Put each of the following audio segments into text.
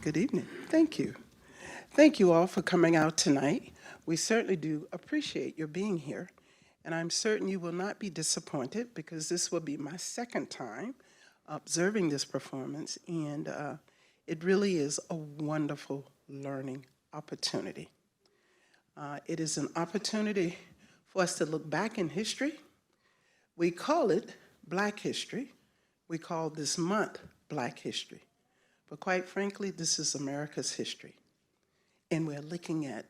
Good evening. Thank you. Thank you all for coming out tonight. We certainly do appreciate your being here, and I'm certain you will not be disappointed because this will be my second time observing this performance, and it really is a wonderful learning opportunity. It is an opportunity for us to look back in history. We call it Black History. We call this month Black History. But quite frankly, this is America's history. And we're looking at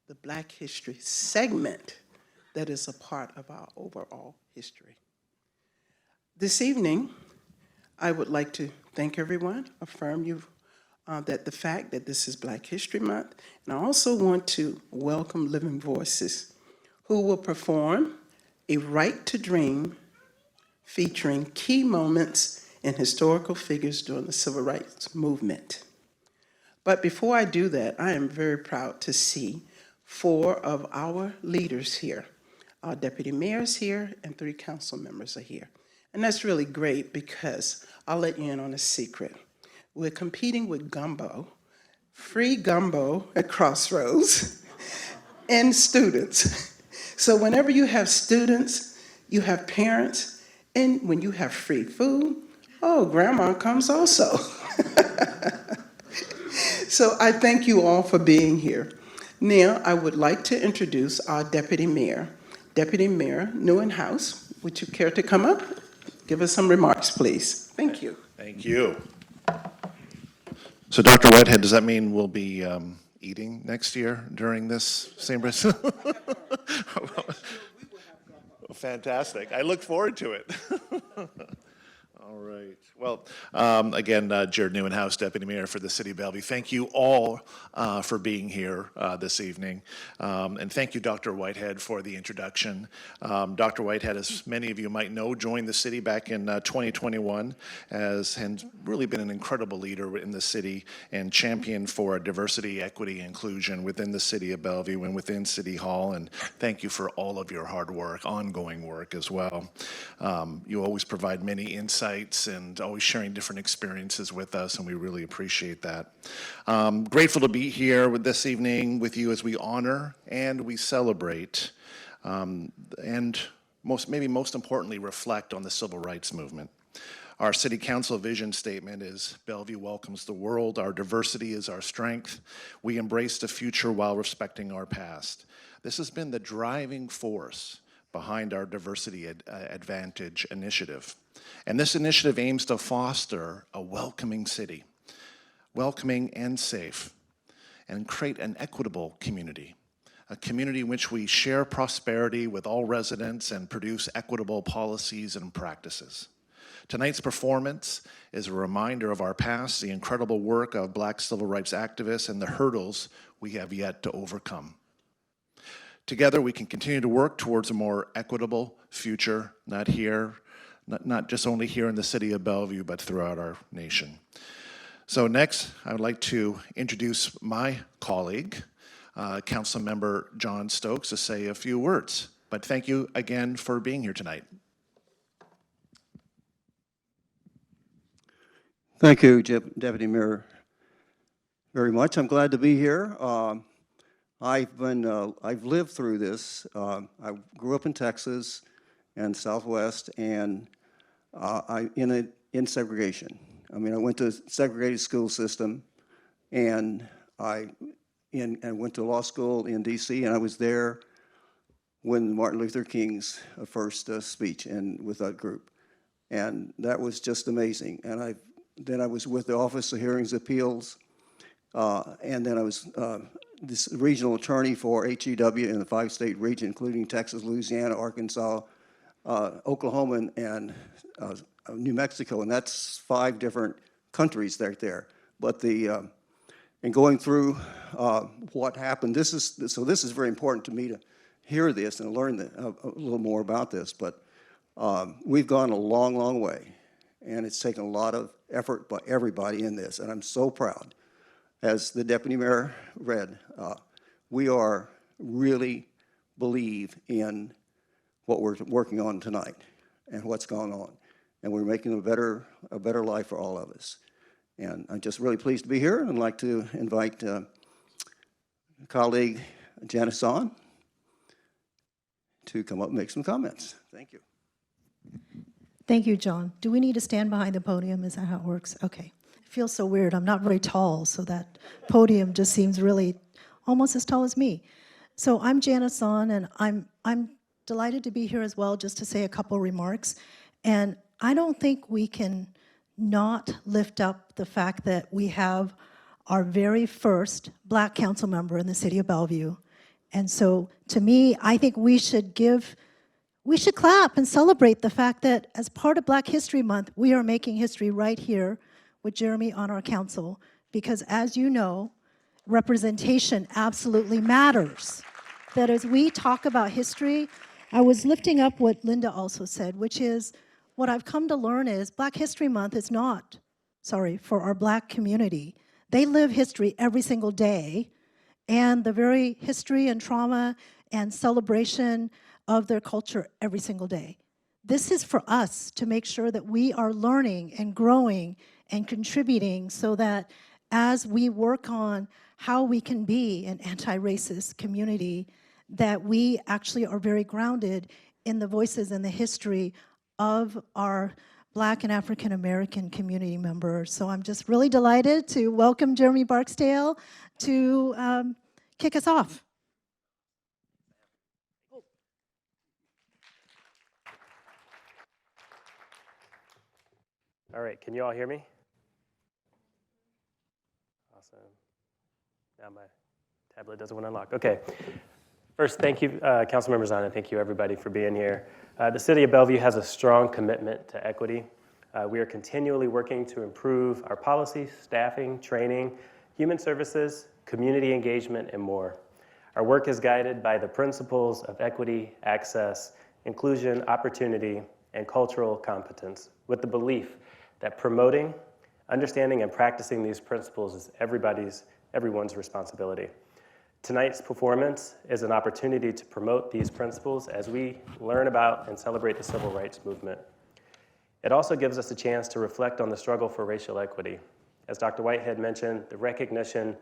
the Black History segment that is a part of our overall history. This evening, I would like to thank everyone, affirm you that the fact that this is Black History Month, and I also want to welcome Living Voices, who will perform A Right to Dream featuring key moments and historical figures during the Civil Rights Movement. But before I do that, I am very proud to see 4 of our leaders here. Our deputy mayor is here and 3 council members are here. And that's really great because I'll let you in on a secret. We're competing with gumbo, free gumbo at Crossroads, and students. So whenever you have students, you have parents, and when you have free food, oh, grandma comes also. So I thank you all for being here. Now, I would like to introduce our Deputy Mayor. Deputy Mayor Neuenhuis, would you care to come up? Give us some remarks, please. Thank you. Thank you. So, Dr. Whitehead, does that mean we'll be eating next year during this same Fantastic. I look forward to it. All right. Well, again, Jared Neuenhuis, Deputy Mayor for the City of Bellevue. Thank you all for being here this evening. And thank you, Dr. Whitehead, for the introduction. Dr. Whitehead, as many of you might know, joined the city back in 2021 and really been an incredible leader in the city and champion for diversity, equity, inclusion within the City of Bellevue and within City Hall. And thank you for all of your hard work, ongoing work as well. You always provide many insights and always sharing different experiences with us, and we really appreciate that. Grateful to be here this evening with you as we honor and we celebrate and maybe most importantly reflect on the civil rights movement. Our City Council vision statement is Bellevue welcomes the world, our diversity is our strength, we embrace the future while respecting our past. This has been the driving force behind our Diversity Advantage initiative. And this initiative aims to foster a welcoming city, welcoming and safe, and create an equitable community, a community in which we share prosperity with all residents and produce equitable policies and practices. Tonight's performance is a reminder of our past, the incredible work of Black civil rights activists, and the hurdles we have yet to overcome. Together, we can continue to work towards a more equitable future, not just only here in the City of Bellevue, but throughout our nation. So next, I would like to introduce my colleague, Councilmember John Stokes, to say a few words. But thank you again for being here tonight. Thank you, Deputy Mayor, very much. I'm glad to be here. I've lived through this. I grew up in Texas and Southwest, and in segregation. I mean, I went to a segregated school system, and I went to law school in D.C., and I was there when Martin Luther King's first speech and with that group, and that was just amazing. And then I was with the Office of Hearings Appeals, and then I was this regional attorney for HEW in the 5-state region, including Texas, Louisiana, Arkansas, Oklahoma, and New Mexico, and that's 5 different countries there. But and going through what happened, this is very important to me to hear this and learn a little more about this. But we've gone a long, long way, and it's taken a lot of effort by everybody in this, and I'm so proud. As the Deputy Mayor read, we are really believe in what we're working on tonight and what's going on. And we're making a better life for all of us. And I'm just really pleased to be here, and I'd like to invite colleague Janice on to come up and make some comments. Thank you. Thank you, John. Do we need to stand behind the podium? Is that how it works? Okay. It feels so weird. I'm not very tall, so that podium just seems really almost as tall as me. So I'm Janice Zahn, and I'm delighted to be here as well, just to say a couple remarks. And I don't think we can not lift up the fact that we have our very first Black council member in the city of Bellevue. And so to me, I think we should clap and celebrate the fact that as part of Black History Month, we are making history right here with Jeremy on our council, because as you know, representation absolutely matters. That as we talk about history, I was lifting up what Linda also said, which is what I've come to learn is Black History Month is not, for our Black community. They live history every single day, and the very history and trauma and celebration of their culture every single day. This is for us to make sure that we are learning and growing and contributing so that as we work on how we can be an anti-racist community, that we actually are very grounded in the voices and the history of our Black and African American community members. So I'm just really delighted to welcome Jeremy Barksdale to kick us off. All right, can you all hear me? Awesome. Now my tablet doesn't want to unlock. Okay. First, thank you, council members on, and thank you everybody for being here. The City of Bellevue has a strong commitment to equity. We are continually working to improve our policies, staffing, training, human services, community engagement, and more. Our work is guided by the principles of equity, access, inclusion, opportunity, and cultural competence, with the belief that promoting, understanding, and practicing these principles is everyone's responsibility. Tonight's performance is an opportunity to promote these principles as we learn about and celebrate the civil rights movement. It also gives us a chance to reflect on the struggle for racial equity. As Dr. Whitehead mentioned, the recognition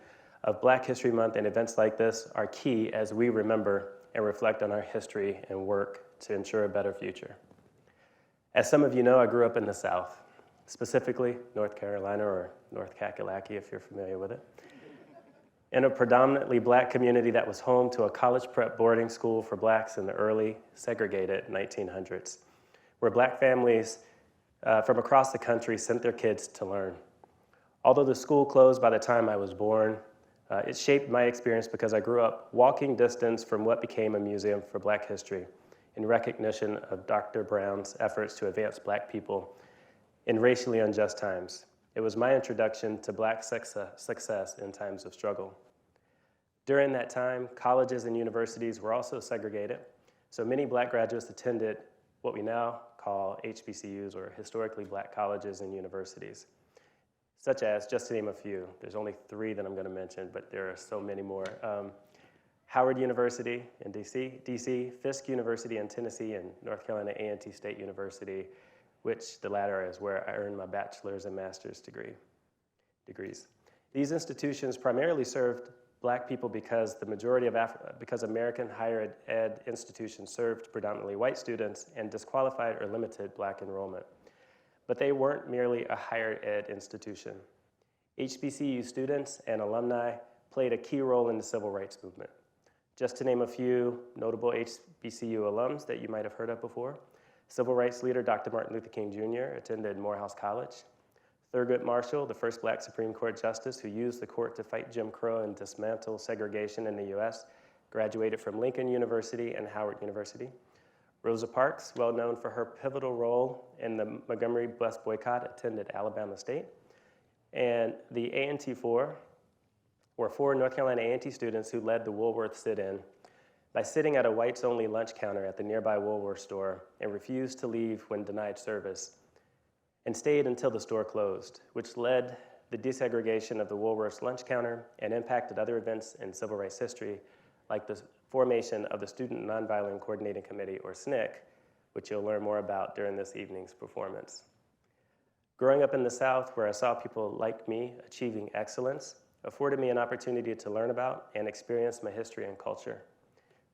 of Black History Month and events like this are key as we remember and reflect on our history and work to ensure a better future. As some of you know, I grew up in the South, specifically North Carolina, or North Kakalaki if you're familiar with it, in a predominantly Black community that was home to a college prep boarding school for Blacks in the early segregated 1900s, where Black families from across the country sent their kids to learn. Although the school closed by the time I was born, it shaped my experience because I grew up walking distance from what became a museum for Black history in recognition of Dr. Brown's efforts to advance Black people in racially unjust times. It was my introduction to Black success in times of struggle. During that time, colleges and universities were also segregated, so many Black graduates attended what we now call HBCUs, or historically Black colleges and universities, such as, just to name a few, there's only 3 that I'm going to mention, but there are so many more. Howard University in DC, Fisk University in Tennessee, and North Carolina A&T State University, which the latter is where I earned my bachelor's and master's degrees. These institutions primarily served Black people because the majority of because American higher ed institutions served predominantly white students and disqualified or limited Black enrollment. But they weren't merely a higher ed institution. HBCU students and alumni played a key role in the civil rights movement. Just to name a few notable HBCU alums that you might have heard of before: civil rights leader Dr. Martin Luther King Jr. attended Morehouse College. Thurgood Marshall, the first Black Supreme Court justice who used the court to fight Jim Crow and dismantle segregation in the US, graduated from Lincoln University and Howard University. Rosa Parks, well known for her pivotal role in the Montgomery bus boycott, attended Alabama State. And the A&T 4 were 4 North Carolina A&T students who led the Woolworth sit-in by sitting at a whites-only lunch counter at the nearby Woolworth store and refused to leave when denied service, and stayed until the store closed, which led the desegregation of the Woolworth's lunch counter and impacted other events in civil rights history, like the formation of the Student Nonviolent Coordinating Committee, or SNCC, which you'll learn more about during this evening's performance. Growing up in the South, where I saw people like me achieving excellence, afforded me an opportunity to learn about and experience my history and culture.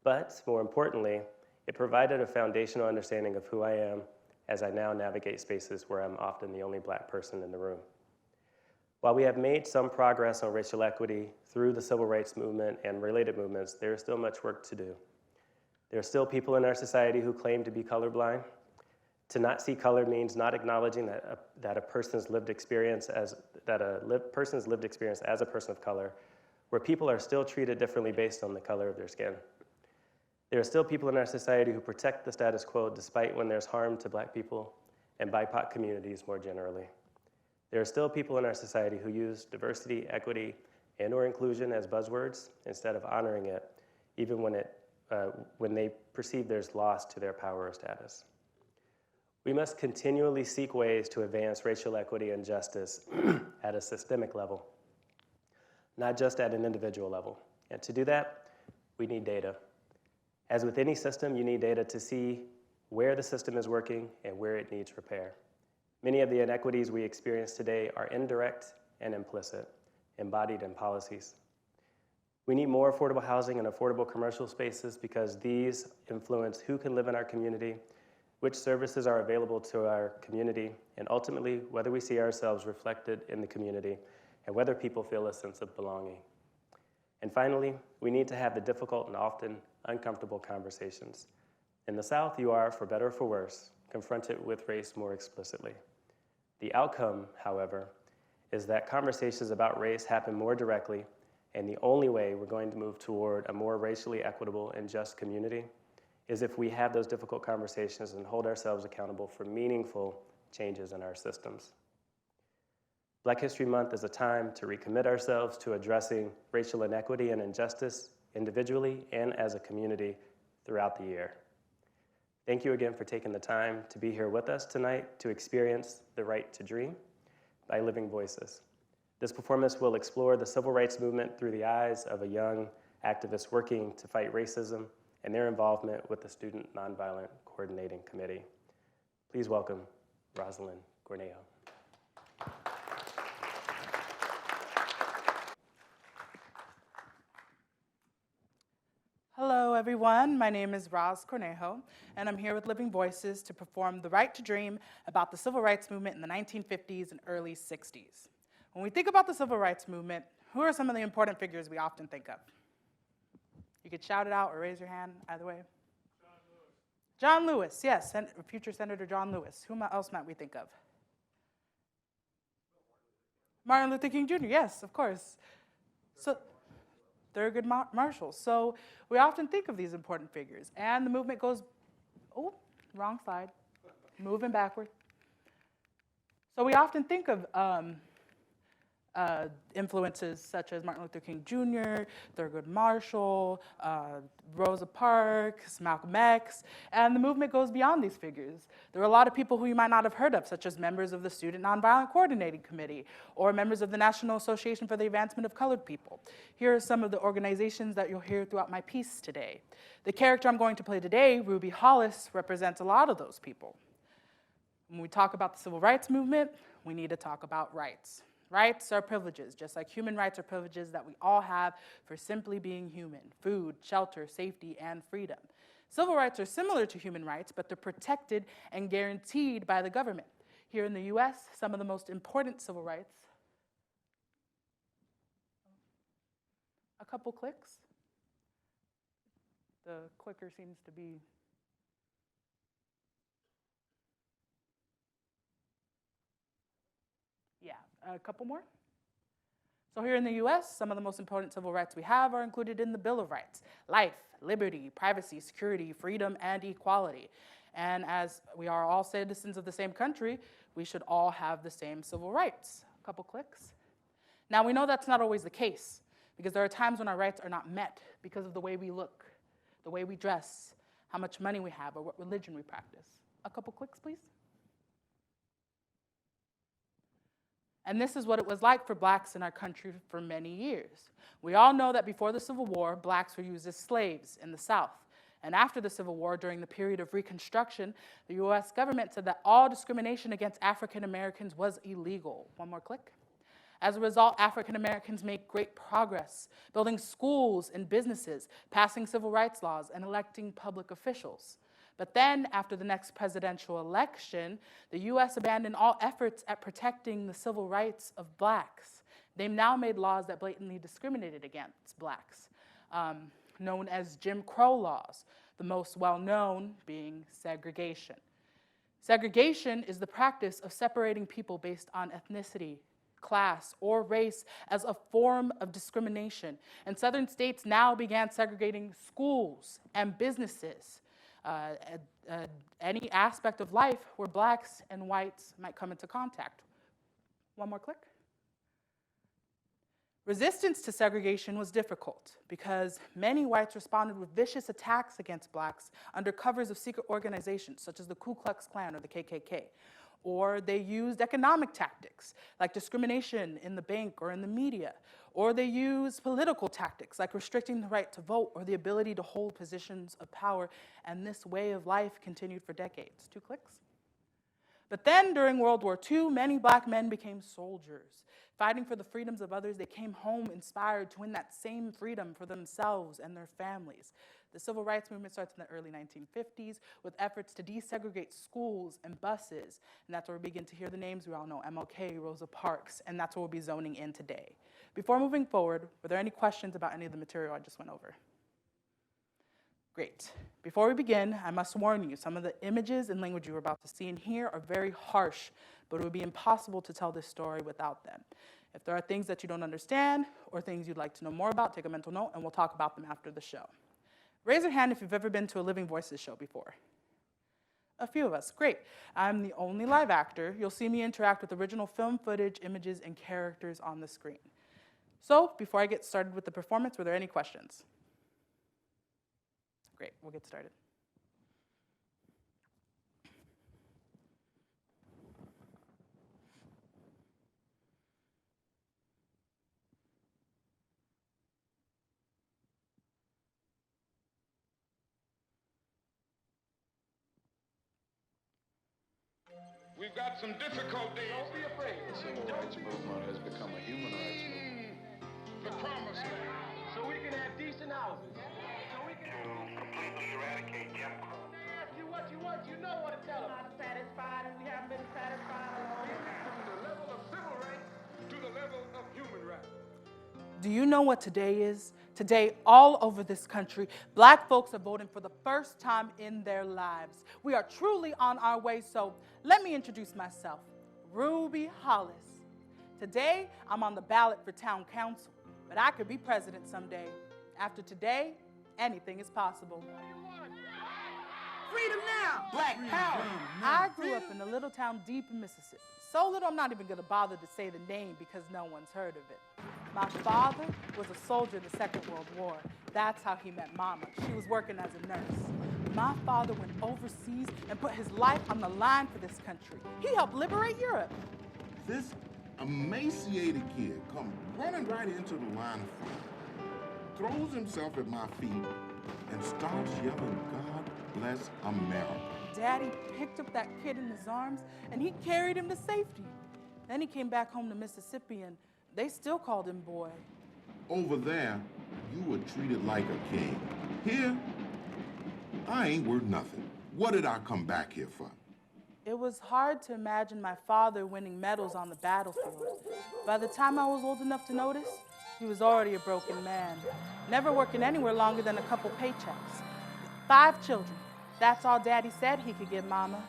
But more importantly, it provided a foundational understanding of who I am as I now navigate spaces where I'm often the only Black person in the room. While we have made some progress on racial equity through the civil rights movement and related movements, there is still much work to do. There are still people in our society who claim to be colorblind. To not see color means not acknowledging that a person's lived experience as a person of color, where people are still treated differently based on the color of their skin. There are still people in our society who protect the status quo despite when there's harm to Black people and BIPOC communities more generally. There are still people in our society who use diversity, equity, and/or inclusion as buzzwords instead of honoring it, even when they perceive there's loss to their power or status. We must continually seek ways to advance racial equity and justice at a systemic level, not just at an individual level. And to do that, we need data. As with any system, you need data to see where the system is working and where it needs repair. Many of the inequities we experience today are indirect and implicit, embodied in policies. We need more affordable housing and affordable commercial spaces because these influence who can live in our community, which services are available to our community, and ultimately whether we see ourselves reflected in the community and whether people feel a sense of belonging. And finally, we need to have the difficult and often uncomfortable conversations. In the South, you are, for better or for worse, confronted with race more explicitly. The outcome, however, is that conversations about race happen more directly, and the only way we're going to move toward a more racially equitable and just community is if we have those difficult conversations and hold ourselves accountable for meaningful changes in our systems. Black History Month is a time to recommit ourselves to addressing racial inequity and injustice individually and as a community throughout the year. Thank you again for taking the time to be here with us tonight to experience the right to dream by Living Voices. This performance will explore the civil rights movement through the eyes of a young activist working to fight racism and their involvement with the Student Nonviolent Coordinating Committee. Please welcome Rosalind Cornejo. Hello, everyone. My name is Roz Cornejo, and I'm here with Living Voices to perform The Right to Dream about the civil rights movement in the 1950s and early 60s. When we think about the civil rights movement, who are some of the important figures we often think of? You could shout it out or raise your hand, either way. John Lewis, yes, future Senator John Lewis. Who else might we think of? Martin Luther King Jr., yes, of course. So, Thurgood Marshall. So we often think of these important figures, and the movement goes, oh, wrong slide, moving backward. So we often think of influences such as Martin Luther King Jr., Thurgood Marshall, Rosa Parks, Malcolm X, and the movement goes beyond these figures. There are a lot of people who you might not have heard of, such as members of the Student Nonviolent Coordinating Committee or members of the National Association for the Advancement of Colored People. Here are some of the organizations that you'll hear throughout my piece today. The character I'm going to play today, Ruby Hollis, represents a lot of those people. When we talk about the civil rights movement, we need to talk about rights. Rights are privileges, just like human rights are privileges that we all have for simply being human: food, shelter, safety, and freedom. Civil rights are similar to human rights, but they're protected and guaranteed by the government. Here in the US, some of the most important civil rights. A couple clicks. The clicker seems to be a couple more. So here in the US, some of the most important civil rights we have are included in the Bill of Rights: life, liberty, privacy, security, freedom, and equality. And as we are all citizens of the same country, we should all have the same civil rights. A couple clicks. Now, we know that's not always the case, because there are times when our rights are not met because of the way we look, the way we dress, how much money we have, or what religion we practice. A couple clicks, please. And this is what it was like for blacks in our country for many years. We all know that before the Civil War, blacks were used as slaves in the South. And after the Civil War, during the period of Reconstruction, the US government said that all discrimination against African Americans was illegal. One more click. As a result, African Americans made great progress, building schools and businesses, passing civil rights laws, and electing public officials. But then, after the next presidential election, the US abandoned all efforts at protecting the civil rights of blacks. They've now made laws that blatantly discriminated against blacks, known as Jim Crow laws, the most well-known being segregation. Segregation is the practice of separating people based on ethnicity, class, or race as a form of discrimination. And Southern states now began segregating schools and businesses, any aspect of life where blacks and whites might come into contact. One more click. Resistance to segregation was difficult because many whites responded with vicious attacks against blacks under covers of secret organizations such as the Ku Klux Klan or the KKK. Or they used economic tactics like discrimination in the bank or in the media. Or they used political tactics like restricting the right to vote or the ability to hold positions of power. And this way of life continued for decades. 2 clicks. But then during World War II, many black men became soldiers. Fighting for the freedoms of others, they came home inspired to win that same freedom for themselves and their families. The civil rights movement starts in the early 1950s with efforts to desegregate schools and buses. And that's where we begin to hear the names we all know, MLK, Rosa Parks, and that's where we'll be zoning in today. Before moving forward, were there any questions about any of the material I just went over? Great. Before we begin, I must warn you, some of the images and language you're about to see and hear are very harsh, but it would be impossible to tell this story without them. If there are things that you don't understand or things you'd like to know more about, take a mental note and we'll talk about them after the show. Raise your hand if you've ever been to a Living Voices show before. A few of us, great. I'm the only live actor. You'll see me interact with original film footage, images, and characters on the screen. So before I get started with the performance, were there any questions? Great, we'll get started. We've got some difficulties. Don't be afraid. The civil rights movement has become a human rights movement. The promised land. So we can have decent houses. So we can completely eradicate Jim Crow. ask you what you want. You know what to tell them. Not satisfied, and we haven't been satisfied all From the level of civil rights to the level of human rights. Do you know what today is? Today, all over this country, black folks are voting for the first time in their lives. We are truly on our way, so let me introduce myself, Ruby Hollis. Today, I'm on the ballot for town council, but I could be president someday. After today, anything is possible. Freedom now! Black power! I grew up in a little town deep in Mississippi. So little I'm not even going to bother to say the name because no one's heard of it. My father was a soldier in the Second World War. That's how he met Mama. She was working as a nurse. My father went overseas and put his life on the line for this country. He helped liberate Europe. This emaciated kid comes running right into the line of fire, throws himself at my feet, and starts yelling, "God bless America." Daddy picked up that kid in his arms and he carried him to safety. Then he came back home to Mississippi and they still called him boy. Over there, you were treated like a king. Here, I ain't worth nothing. What did I come back here for? It was hard to imagine my father winning medals on the battlefield. By the time I was old enough to notice, he was already a broken man, never working anywhere longer than a couple paychecks. 5 children. That's all Daddy said he could give Mama.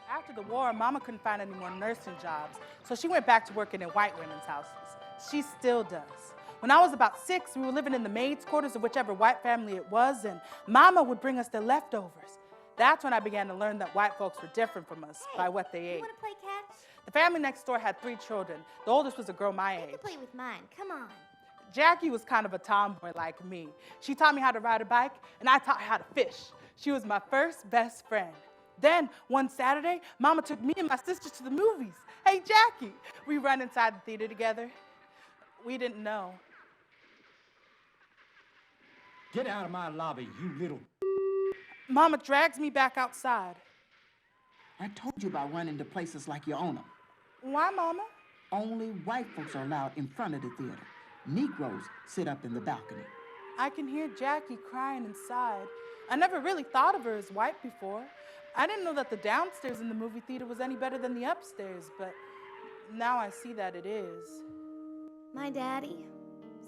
After the war, Mama couldn't find any more nursing jobs, so she went back to working in white women's houses. She still does. When I was about 6, we were living in the maid's quarters of whichever white family it was, and Mama would bring us their leftovers. That's when I began to learn that white folks were different from us by what they ate. You want to play catch? The family next door had 3 children. The oldest was a girl my You age. can play with mine. Come on. Jackie was kind of a tomboy like me. She taught me how to ride a bike, and I taught her how to fish. She was my first best friend. Then, one Saturday, Mama took me and my sister to the movies. Hey, Jackie, we run inside the theater together. We didn't know. Get out of my lobby, you little... Mama drags me back outside. I told you about running to places like your owner. Why, Mama? Only white folks are allowed in front of the theater. Negroes sit up in the balcony. I can hear Jackie crying inside. I never really thought of her as white before. I didn't know that the downstairs in the movie theater was any better than the upstairs, but now I see that it is. My daddy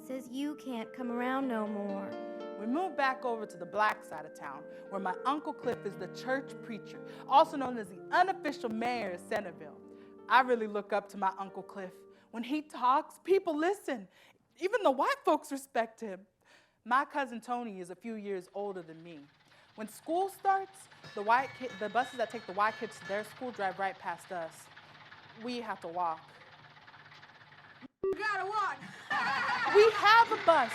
says you can't come around no more. We moved back over to the black side of town, where my Uncle Cliff is the church preacher, also known as the unofficial mayor of Centerville. I really look up to my Uncle Cliff. When he talks, people listen. Even the white folks respect him. My cousin Tony is a few years older than me. When school starts, the buses that take the white kids to their school drive right past us. We have to walk. You gotta walk! We have a bus.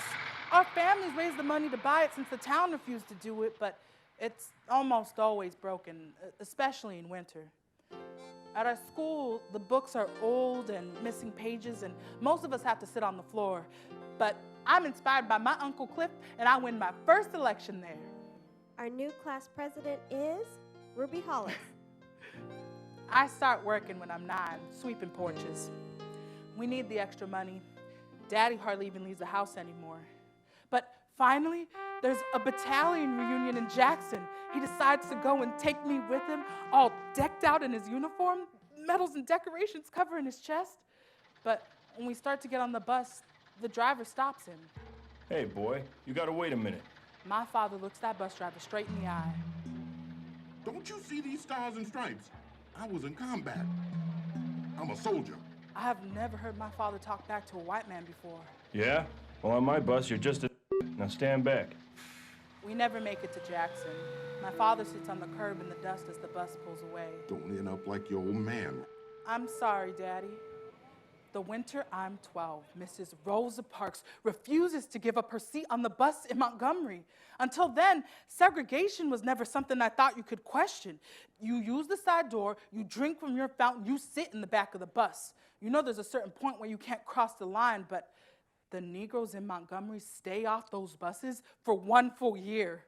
Our families raised the money to buy it since the town refused to do it, but it's almost always broken, especially in winter. At our school, the books are old and missing pages, and most of us have to sit on the floor. But I'm inspired by my Uncle Cliff, and I win my first election there. Our new class president is Ruby Hollis. I start working when I'm 9, sweeping porches. We need the extra money. Daddy hardly even leaves the house anymore. But finally, there's a battalion reunion in Jackson. He decides to go and take me with him, all decked out in his uniform, medals and decorations covering his chest. But when we start to get on the bus, the driver stops him. Hey, boy, you gotta wait a minute. My father looks that bus driver straight in the eye. Don't you see these stars and stripes? I was in combat. I'm a soldier. I have never heard my father talk back to a white man before. Yeah? Well, on my bus, you're just a... Now stand back. We never make it to Jackson. My father sits on the curb in the dust as the bus pulls away. Don't end up like your old man. I'm sorry, Daddy. The winter I'm 12, Mrs. Rosa Parks refuses to give up her seat on the bus in Montgomery. Until then, segregation was never something I thought you could question. You use the side door, you drink from your fountain, you sit in the back of the bus. You know there's a certain point where you can't cross the line, but the Negroes in Montgomery stay off those buses for 1 full year.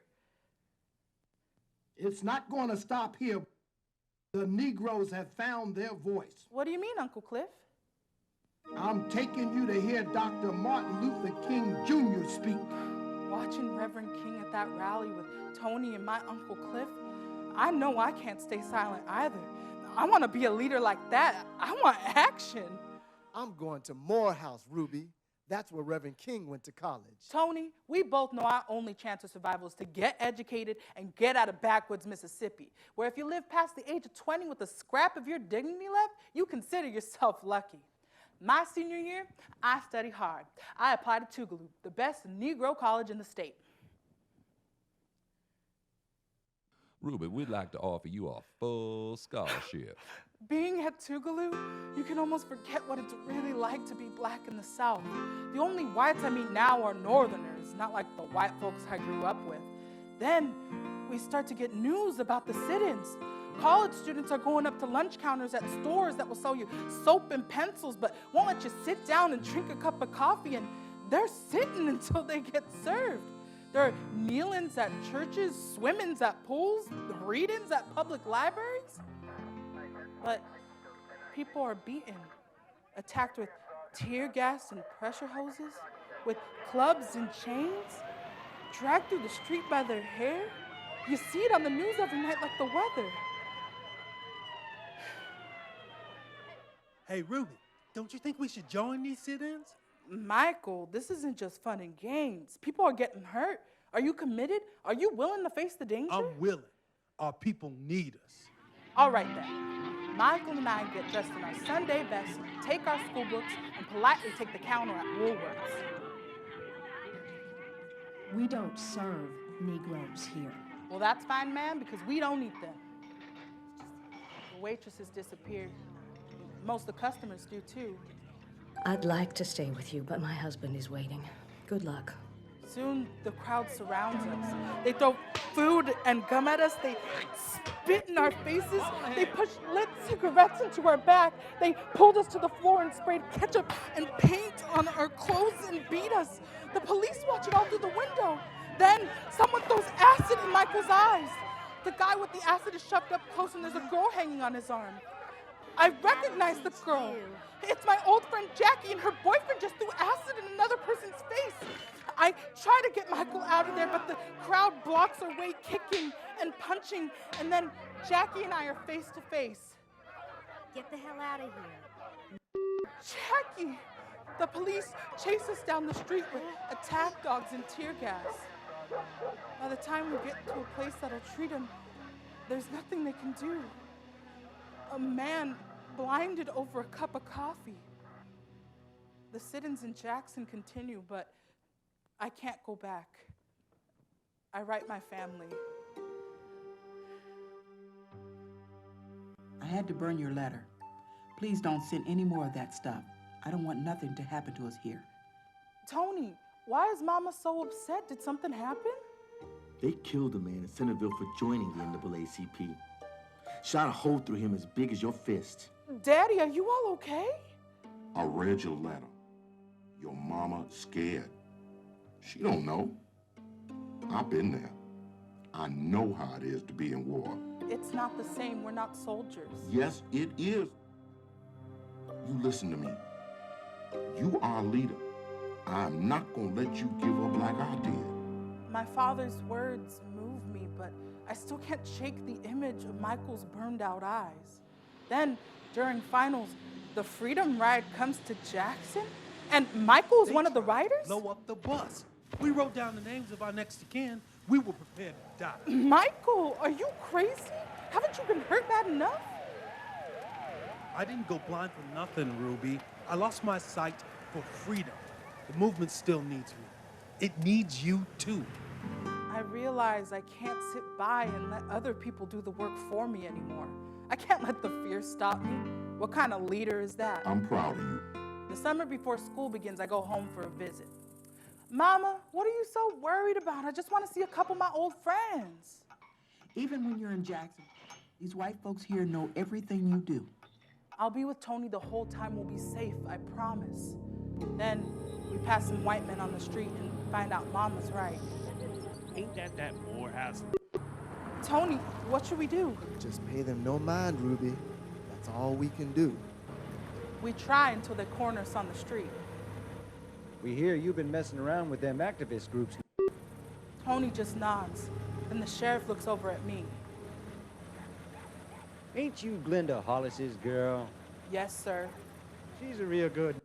It's not going to stop here. The Negroes have found their voice. What do you mean, Uncle Cliff? I'm taking you to hear Dr. Martin Luther King Jr. speak. Watching Reverend King at that rally with Tony and my Uncle Cliff, I know I can't stay silent either. I want to be a leader like that. I want action. I'm going to Morehouse, Ruby. That's where Reverend King went to college. Tony, we both know our only chance of survival is to get educated and get out of backwoods Mississippi, where if you live past the age of 20 with a scrap of your dignity left, you consider yourself lucky. My senior year, I studied hard. I applied to Tougaloo, the best Negro college in the state. Ruby, we'd like to offer you a full scholarship. Being at Tougaloo, you can almost forget what it's really like to be black in the South. The only whites I meet now are Northerners, not like the white folks I grew up with. Then we start to get news about the sit-ins. College students are going up to lunch counters at stores that will sell you soap and pencils, but won't let you sit down and drink a cup of coffee, and they're sitting until they get served. There are kneel-ins at churches, swim-ins at pools, read-ins at public libraries. But people are beaten, attacked with tear gas and pressure hoses, with clubs and chains, dragged through the street by their hair. You see it on the news every night like the weather. Hey, Ruby, don't you think we should join these sit-ins? Michael, this isn't just fun and games. People are getting hurt. Are you committed? Are you willing to face the danger? I'm willing. Our people need us. All right then. Michael and I get dressed in our Sunday best, take our school books, and politely take the counter at Woolworths. We don't serve Negroes here. Well, that's fine, ma'am, because we don't eat them. The waitresses disappeared. Most of the customers do, too. I'd like to stay with you, but my husband is waiting. Good luck. Soon, the crowd surrounds us. They throw food and gum at us. They spit in our faces. They push lit cigarettes into our back. They pulled us to the floor and sprayed ketchup and paint on our clothes and beat us. The police watch it all through the window. Then someone throws acid in Michael's eyes. The guy with the acid is shoved up close and there's a girl hanging on his arm. I recognize the girl. It's my old friend Jackie, and her boyfriend just threw acid in another person's face. I try to get Michael out of there, but the crowd blocks our way, kicking and punching, and then Jackie and I are face to face. Get the hell out of here. Jackie! The police chase us down the street with attack dogs and tear gas. By the time we get to a place that'll treat him, there's nothing they can do. A man blinded over a cup of coffee. The sit-ins in Jackson continue, but I can't go back. I write my family. I had to burn your letter. Please don't send any more of that stuff. I don't want nothing to happen to us here. Tony, why is Mama so upset? Did something happen? They killed a man in Centerville for joining the NAACP. Shot a hole through him as big as your fist. Daddy, are you all okay? I read your letter. Your mama scared. She don't know. I've been there. I know how it is to be in war. It's not the same. We're not soldiers. Yes, it is. You listen to me. You are a leader. I'm not gonna let you give up like I did. My father's words move me, but I still can't shake the image of Michael's burned out eyes. Then, during finals, the Freedom Ride comes to Jackson, and Michael's one of the riders? Blow up the bus. We wrote down the names of our next of kin. We were prepared to die. Michael, are you crazy? Haven't you been hurt bad enough? I didn't go blind for nothing, Ruby. I lost my sight for freedom. The movement still needs me. It needs you too. I realize I can't sit by and let other people do the work for me anymore. I can't let the fear stop me. What kind of leader is that? I'm proud of you. The summer before school begins, I go home for a visit. Mama, what are you so worried about? I just want to see a couple of my old friends. Even when you're in Jackson, these white folks here know everything you do. I'll be with Tony the whole time. We'll be safe, I promise. Then we pass some white men on the street and find out Mama's right. Ain't that Morehouse? Tony, what should we do? Just pay them no mind, Ruby. That's all we can do. We try until they corner us on the street. We hear you've been messing around with them activist groups. Tony just nods, and the sheriff looks over at me. Ain't you Glenda Hollis's girl? Yes, sir. She's a real good.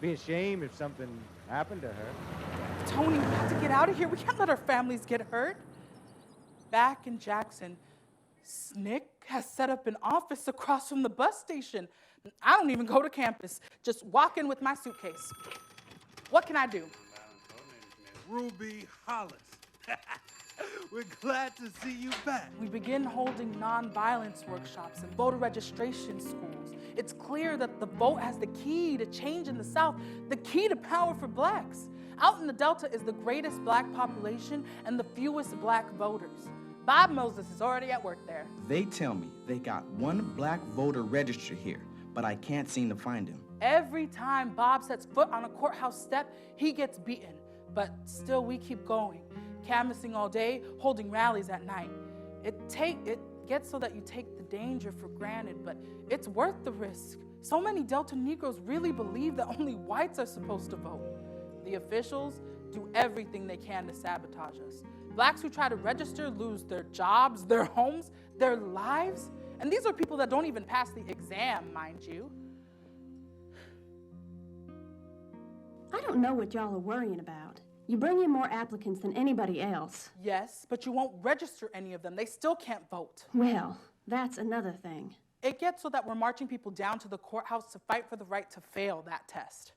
Be a shame if something happened to her. Tony, we have to get out of here. We can't let our families get hurt. Back in Jackson, SNCC has set up an office across from the bus station. I don't even go to campus. Just walk in with my suitcase. What can I do? Ruby Hollis. We're glad to see you back. We begin holding nonviolence workshops and voter registration schools. It's clear that the vote has the key to change in the South, the key to power for blacks. Out in the Delta is the greatest black population and the fewest black voters. Bob Moses is already at work there. They tell me they got one black voter registered here, but I can't seem to find him. Every time Bob sets foot on a courthouse step, he gets beaten. But still, we keep going, canvassing all day, holding rallies at night. It gets so that you take the danger for granted, but it's worth the risk. So many Delta Negroes really believe that only whites are supposed to vote. The officials do everything they can to sabotage us. Blacks who try to register lose their jobs, their homes, their lives. And these are people that don't even pass the exam, mind you. I don't know what y'all are worrying about. You bring in more applicants than anybody else. Yes, but you won't register any of them. They still can't vote. Well, that's another thing. It gets so that we're marching people down to the courthouse to fight for the right to fail that test.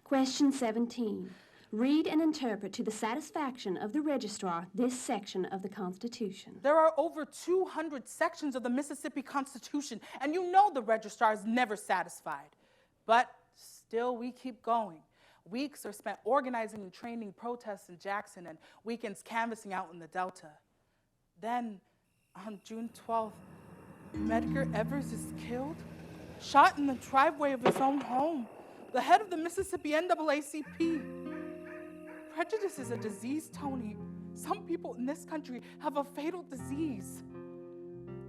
Question 17. Read and interpret to the satisfaction of the registrar this section of the Constitution. There are over 200 sections of the Mississippi Constitution, and you know the registrar is never satisfied. But still, we keep going. Weeks are spent organizing and training protests in Jackson and weekends canvassing out in the Delta. Then, on June 12th, Medgar Evers is killed, shot in the driveway of his own home, the head of the Mississippi NAACP. Prejudice is a disease, Tony. Some people in this country have a fatal disease.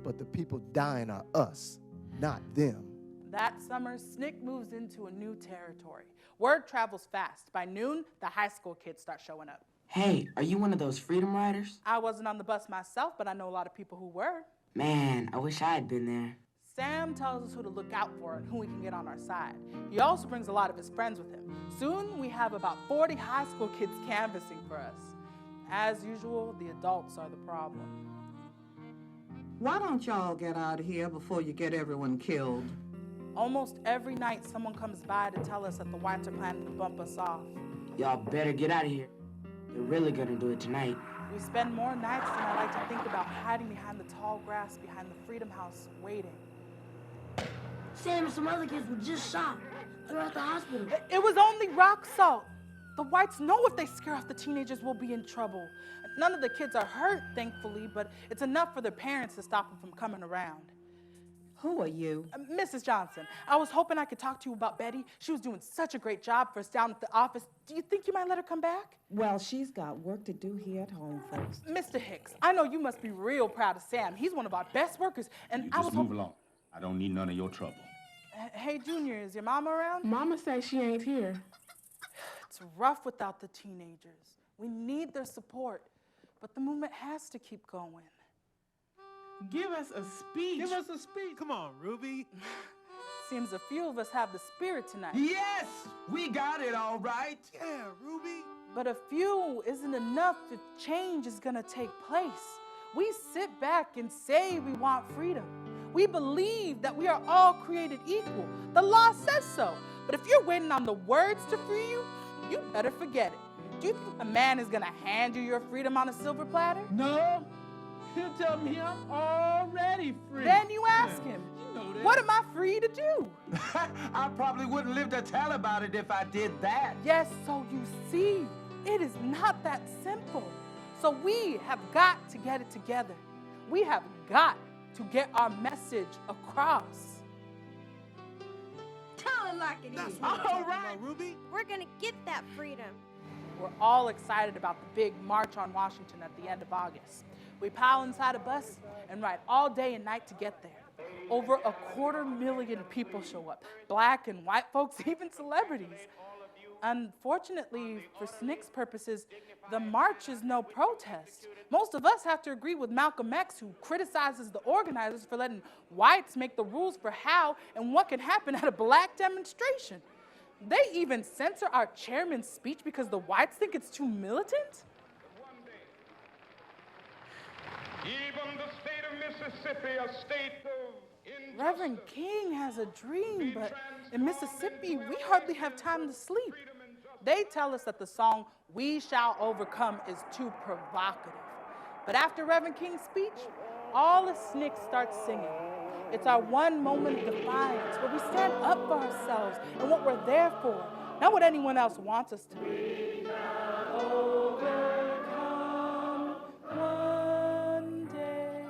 But the people dying are us, not them. That summer, SNCC moves into a new territory. Word travels fast. By noon, the high school kids start showing up. Hey, are you one of those freedom riders? I wasn't on the bus myself, but I know a lot of people who were. Man, I wish I had been there. Sam tells us who to look out for and who we can get on our side. He also brings a lot of his friends with him. Soon, we have about 40 high school kids canvassing for us. As usual, the adults are the problem. Why don't y'all get out of here before you get everyone killed? Almost every night, someone comes by to tell us that the whites are planning to bump us off. Y'all better get out of here. They're really gonna do it tonight. We spend more nights than I like to think about hiding behind the tall grass behind the Freedom House, waiting. Sam and some other kids were just shot. They're at the hospital. It was only rock salt. The whites know if they scare off the teenagers, we'll be in trouble. None of the kids are hurt, thankfully, but it's enough for their parents to stop them from coming around. Who are you? Mrs. Johnson, I was hoping I could talk to you about Betty. She was doing such a great job for us down at the office. Do you think you might let her come back? Well, she's got work to do here at home first. Mr. Hicks, I know you must be real proud of Sam. He's one of our best workers, and I was Just move along. I don't need none of your trouble. Hey, Junior, is your mama around? Mama says she ain't here. It's rough without the teenagers. We need their support, but the movement has to keep going. Give us a speech. Give us a speech. Come on, Ruby. Seems a few of us have the spirit tonight. Yes, we got it all right. Yeah, Ruby. But a few isn't enough if change is gonna take place. We sit back and say we want freedom. We believe that we are all created equal. The law says so. But if you're waiting on the words to free you, you better forget it. Do you think a man is gonna hand you your freedom on a silver platter? No. He'll tell me I'm already free. Then you ask him, what am I free to do? I probably wouldn't live to tell about it if I did that. Yes, so you see, it is not that simple. So we have got to get it together. We have got to get our message across. Tell it like it is. All right, Ruby. We're gonna get that freedom. We're all excited about the big March on Washington at the end of August. We pile inside a bus and ride all day and night to get there. Over 250,000 people show up, black and white folks, even celebrities. Unfortunately, for SNCC's purposes, the march is no protest. Most of us have to agree with Malcolm X, who criticizes the organizers for letting whites make the rules for how and what can happen at a black demonstration. They even censor our chairman's speech because the whites think it's too militant. Even the state of Mississippi, a state of injustice. Reverend King has a dream, but in Mississippi, we hardly have time to sleep. They tell us that the song "We Shall Overcome" is too provocative. But after Reverend King's speech, all of SNCC starts singing. It's our one moment of defiance, where we stand up for ourselves and what we're there for, not what anyone else wants us to be. We shall overcome one day.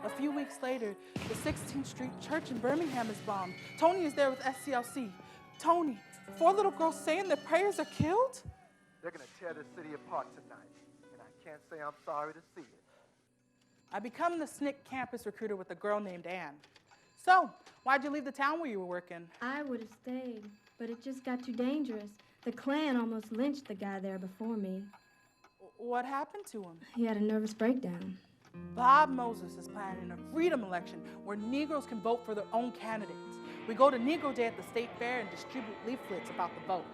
A few weeks later, the 16th Street Church in Birmingham is bombed. Tony is there with SCLC. Tony, 4 little girls saying their prayers are killed? They're going to tear this city apart tonight, and I can't say I'm sorry to see it. I become the SNCC campus recruiter with a girl named Ann. So, why'd you leave the town where you were working? I would have stayed, but it just got too dangerous. The Klan almost lynched the guy there before me. What happened to him? He had a nervous breakdown. Bob Moses is planning a freedom election where Negroes can vote for their own candidates. We go to Negro Day at the State Fair and distribute leaflets about the vote.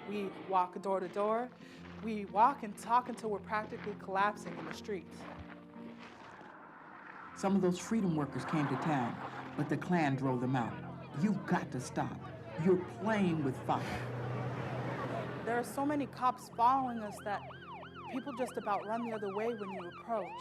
We walk door to door. We walk and talk until we're practically collapsing in the streets. Some of those freedom workers came to town, but the Klan drove them out. You've got to stop. You're playing with fire. There are so many cops following us that people just about run the other way when you approach.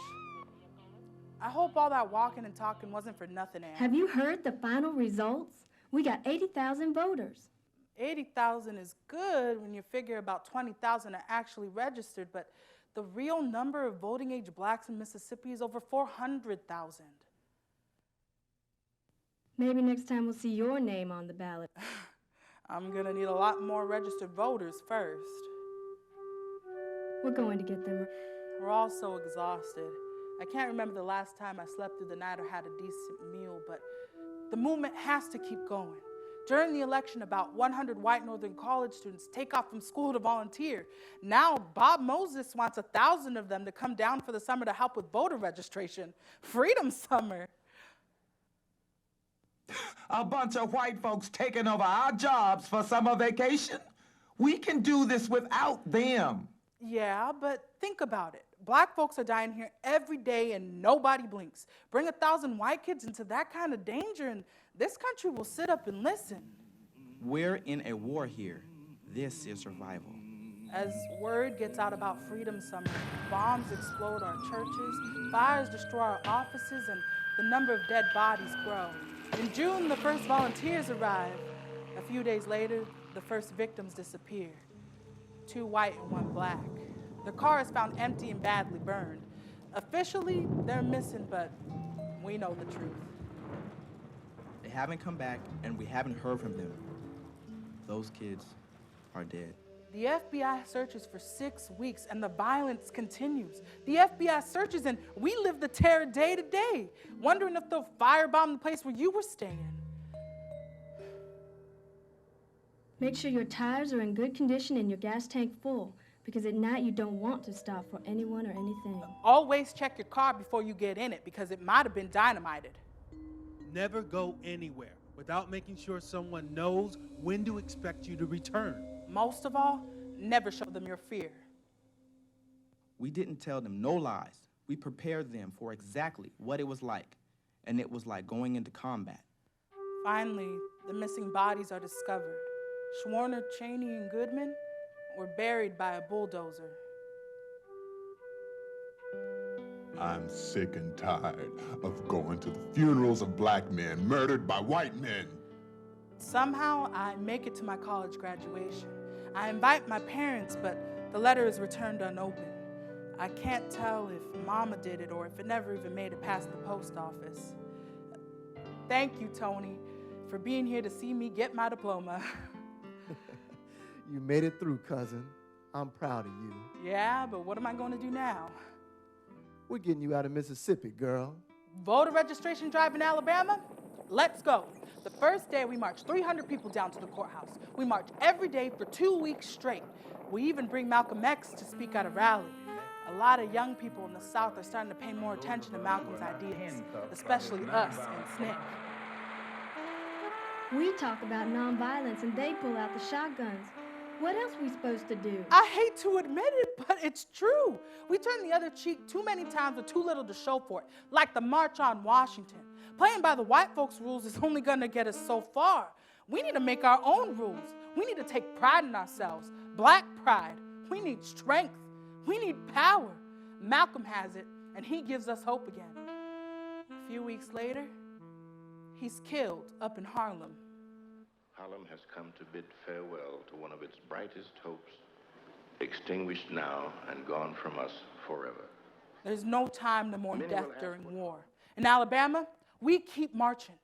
I hope all that walking and talking wasn't for nothing, Ann. Have you heard the final results? We got 80,000 voters. 80,000 is good when you figure about 20,000 are actually registered, but the real number of voting-age blacks in Mississippi is over 400,000. Maybe next time we'll see your name on the ballot. I'm gonna need a lot more registered voters first. We're going to get them. We're all so exhausted. I can't remember the last time I slept through the night or had a decent meal, but the movement has to keep going. During the election, about 100 white Northern college students take off from school to volunteer. Now, Bob Moses wants 1,000 of them to come down for the summer to help with voter registration. Freedom Summer. A bunch of white folks taking over our jobs for summer vacation? We can do this without them. Yeah, but think about it. Black folks are dying here every day and nobody blinks. Bring 1,000 white kids into that kind of danger and this country will sit up and listen. We're in a war here. This is survival. As word gets out about Freedom Summer, bombs explode our churches, fires destroy our offices, and the number of dead bodies grow. In June, the first volunteers arrive. A few days later, the first victims disappear. 2 white and 1 black. The car is found empty and badly burned. Officially, they're missing, but we know the truth. They haven't come back, and we haven't heard from them. Those kids are dead. The FBI searches for 6 weeks, and the violence continues. The FBI searches, and we live the terror day to day, wondering if they'll firebomb the place where you were staying. Make sure your tires are in good condition and your gas tank full, because at night you don't want to stop for anyone or anything. Always check your car before you get in it, because it might have been dynamited. Never go anywhere without making sure someone knows when to expect you to return. Most of all, never show them your fear. We didn't tell them no lies. We prepared them for exactly what it was like, and it was like going into combat. Finally, the missing bodies are discovered. Schwerner, Cheney, and Goodman were buried by a bulldozer. I'm sick and tired of going to the funerals of black men murdered by white men. Somehow, I make it to my college graduation. I invite my parents, but the letter is returned unopened. I can't tell if Mama did it or if it never even made it past the post office. Thank you, Tony, for being here to see me get my diploma. You made it through, cousin. I'm proud of you. Yeah, but what am I going to do now? We're getting you out of Mississippi, girl. Voter registration drive in Alabama? Let's go. The first day, we marched 300 people down to the courthouse. We march every day for 2 weeks straight. We even bring Malcolm X to speak at a rally. A lot of young people in the South are starting to pay more attention to Malcolm's ideas, especially us and SNCC. We talk about nonviolence and they pull out the shotguns. What else are we supposed to do? I hate to admit it, but it's true. We turn the other cheek too many times with too little to show for it, like the March on Washington. Playing by the white folks' rules is only going to get us so far. We need to make our own rules. We need to take pride in ourselves, black pride. We need strength. We need power. Malcolm has it, and he gives us hope again. A few weeks later, he's killed up in Harlem. Harlem has come to bid farewell to one of its brightest hopes, extinguished now and gone from us forever. There's no time to mourn death during war. In Alabama, we keep marching.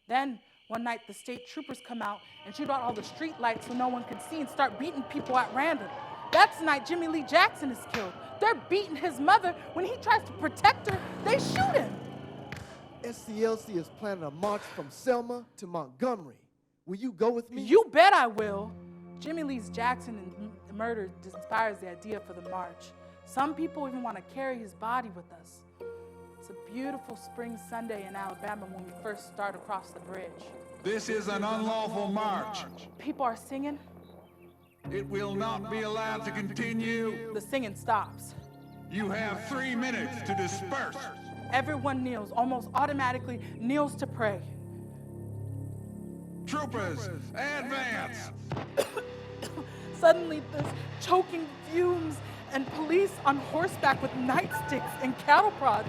Then, one night, the state troopers come out and shoot out all the street lights so no one can see and start beating people at random. That's the night Jimmy Lee Jackson is killed. They're beating his mother. When he tries to protect her, they shoot him. SCLC is planning a march from Selma to Montgomery. Will you go with me? You bet I will. Jimmy Lee Jackson and murder inspires the idea for the march. Some people even want to carry his body with us. It's a beautiful spring Sunday in Alabama when we first start across the bridge. This is an unlawful march. People are singing. It will not be allowed to continue. The singing stops. You have 3 minutes to disperse. Everyone kneels, almost automatically kneels to pray. Troopers, advance! Suddenly, there's choking fumes and police on horseback with nightsticks and cattle prods.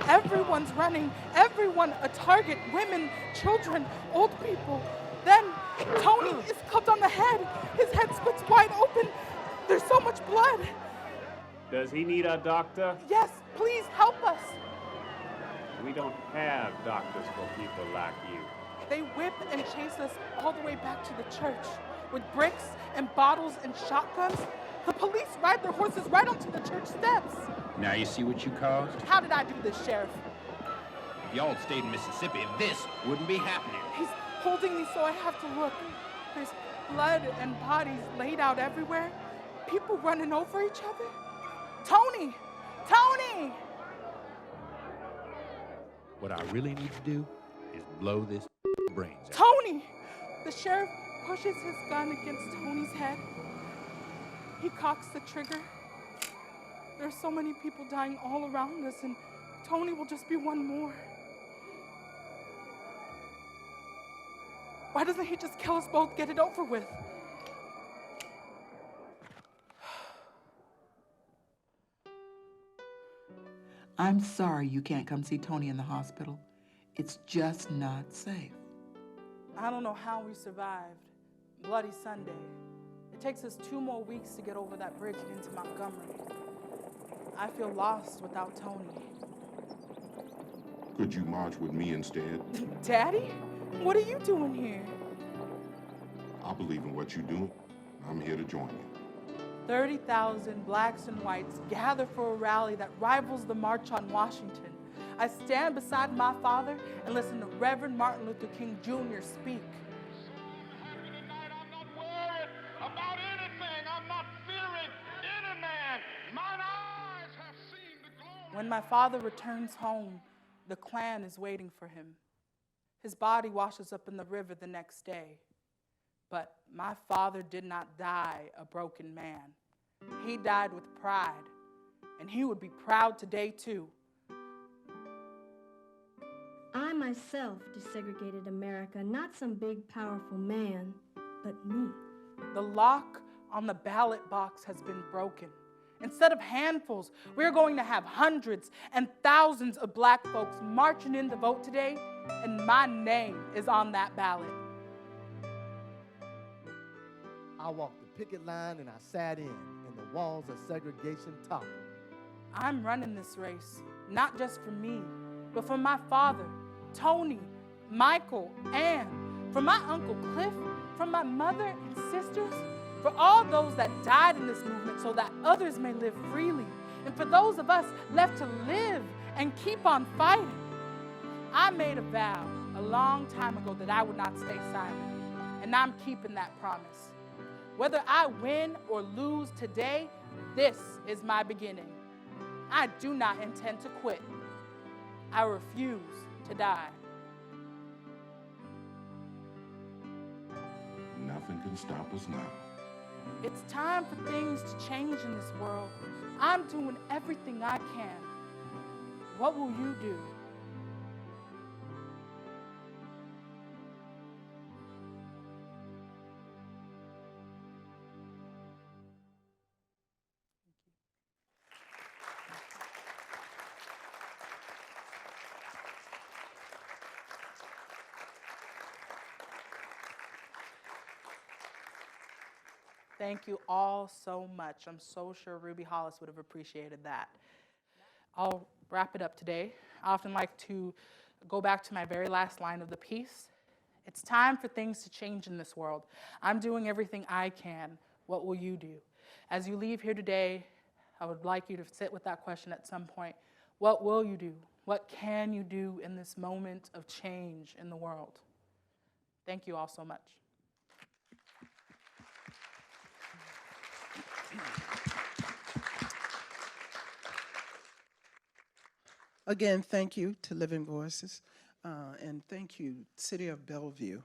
Everyone's running, everyone a target, women, children, old people. Then Tony is clubbed on the head. His head splits wide open. There's so much blood. Does he need a doctor? Yes, please help us. We don't have doctors for people like you. They whip and chase us all the way back to the church. With bricks and bottles and shotguns, The police ride their horses right onto the church steps. Now you see what you caused? How did I do this, Sheriff? If y'all had stayed in Mississippi, this wouldn't be happening. He's holding me so I have to look. There's blood and bodies laid out everywhere. People running over each other. Tony! Tony! What I really need to do is blow this brains out. Tony! The sheriff pushes his gun against Tony's head. He cocks the trigger. There's so many people dying all around us, and Tony will just be one more. Why doesn't he just kill us both, get it over with? I'm sorry you can't come see Tony in the hospital. It's just not safe. I don't know how we survived Bloody Sunday. It takes us 2 more weeks to get over that bridge into Montgomery. I feel lost without Tony. Could you march with me instead? Daddy? What are you doing here? I believe in what you do. I'm here to join you. 30,000 blacks and whites gather for a rally that rivals the March on Washington. I stand beside my father and listen to Reverend Martin Luther King Jr. speak. I'm not worried about anything. I'm not fearing any man. Mine eyes have seen the glory. When my father returns home, the Klan is waiting for him. His body washes up in the river the next day. But my father did not die a broken man. He died with pride, and he would be proud today too. I myself desegregated America, not some big, powerful man, but me. The lock on the ballot box has been broken. Instead of handfuls, we're going to have hundreds and thousands of black folks marching in to vote today, and my name is on that ballot. I walked the picket line and I sat in, and the walls of segregation toppled. I'm running this race, not just for me, but for my father, Tony, Michael, Ann, for my Uncle Cliff, for my mother and sisters, for all those that died in this movement so that others may live freely, and for those of us left to live and keep on fighting. I made a vow a long time ago that I would not stay silent, and I'm keeping that promise. Whether I win or lose today, this is my beginning. I do not intend to quit. I refuse to die. Nothing can stop us now. It's time for things to change in this world. I'm doing everything I can. What will you do? Thank you all so much. I'm so sure Ruby Hollis would have appreciated that. I'll wrap it up today. I often like to go back to my very last line of the piece. It's time for things to change in this world. I'm doing everything I can. What will you do? As you leave here today, I would like you to sit with that question at some point. What will you do? What can you do in this moment of change in the world? Thank you all so much. Again, thank you to Living Voices, and thank you, City of Bellevue,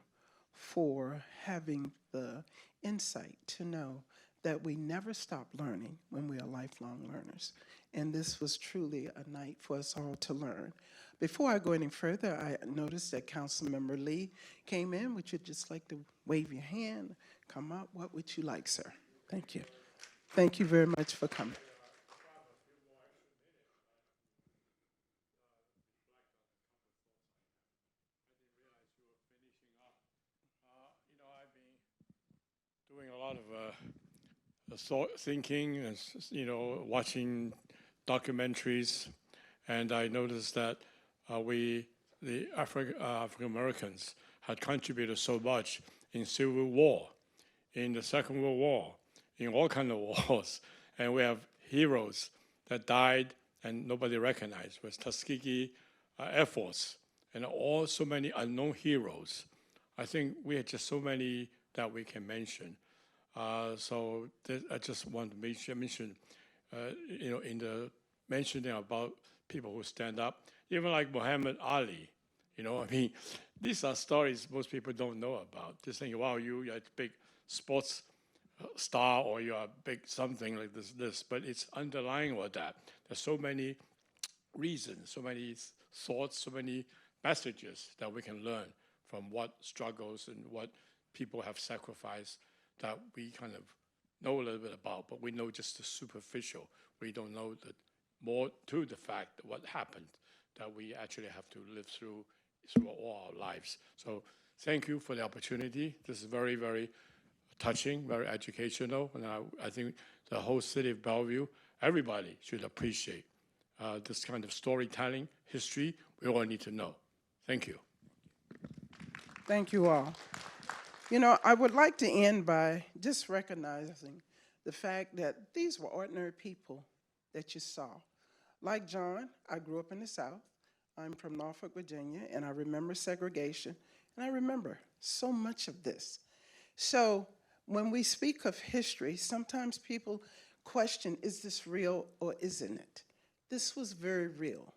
for having the insight to know that we never stop learning when we are lifelong learners. And this was truly a night for us all to learn. Before I go any further, I noticed that Councilmember Lee came in. Would you just like to wave your hand, come up? What would you like, sir? Thank you. Thank you very much for coming. Doing a lot of thinking, and watching documentaries, and I noticed that the African Americans, had contributed so much in Civil War, in the Second World War, in all kinds of wars. And we have heroes that died and nobody recognized. It was Tuskegee Air Force and so many unknown heroes. I think we had just so many that we can mention. I just want to mention, in the mentioning about people who stand up, even like Muhammad Ali. These are stories most people don't know about. Just thinking, wow, you're a big sports star or you're a big something like this. But it's underlying all that. There's so many reasons, so many thoughts, so many messages that we can learn from what struggles and what people have sacrificed that we kind of know a little bit about, but we know just the superficial. We don't know the more to the fact that what happened that we actually have to live through all our lives. So thank you for the opportunity. This is very, very touching, very educational, and I think the whole city of Bellevue, everybody should appreciate this kind of storytelling, history. We all need to know. Thank you. Thank you all. I would like to end by just recognizing the fact that these were ordinary people that you saw. Like John, I grew up in the South. I'm from Norfolk, Virginia, and I remember segregation, and I remember so much of this. So when we speak of history, sometimes people question, is this real or isn't it? This was very real.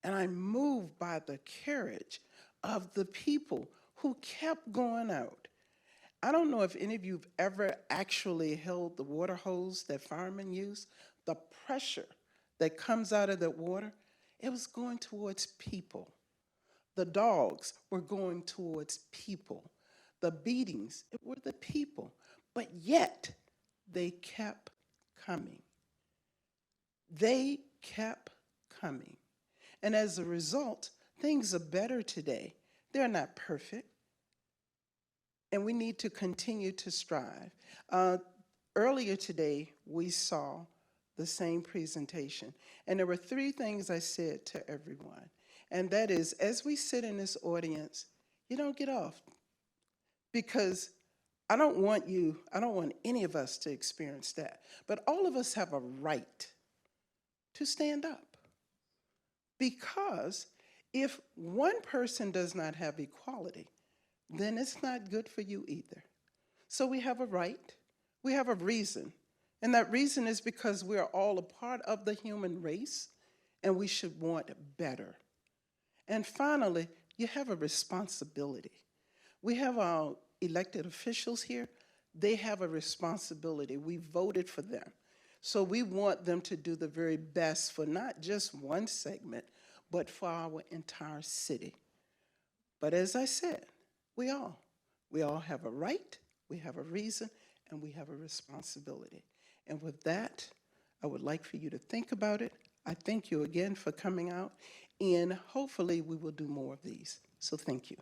And I'm moved by the courage of the people who kept going out. I don't know if any of you have ever actually held the water hose that firemen use. The pressure that comes out of that water, it was going towards people. The dogs were going towards people. The beatings, it were the people. But yet, they kept coming. They kept coming. And as a result, things are better today. They're not perfect. And we need to continue to strive. Earlier today, we saw the same presentation. And there were 3 things I said to everyone. And that is, as we sit in this audience, you don't get off. Because I don't want any of us to experience that. But all of us have a right to stand up. Because if one person does not have equality, then it's not good for you either. So we have a right, we have a reason, and that reason is because we are all a part of the human race, and we should want better. And finally, you have a responsibility. We have our elected officials here. They have a responsibility. We voted for them. So we want them to do the very best for not just one segment, but for our entire city. But as I said, we all have a right, we have a reason, and we have a responsibility. And with that, I would like for you to think about it. I thank you again for coming out, and hopefully we will do more of these. So thank you.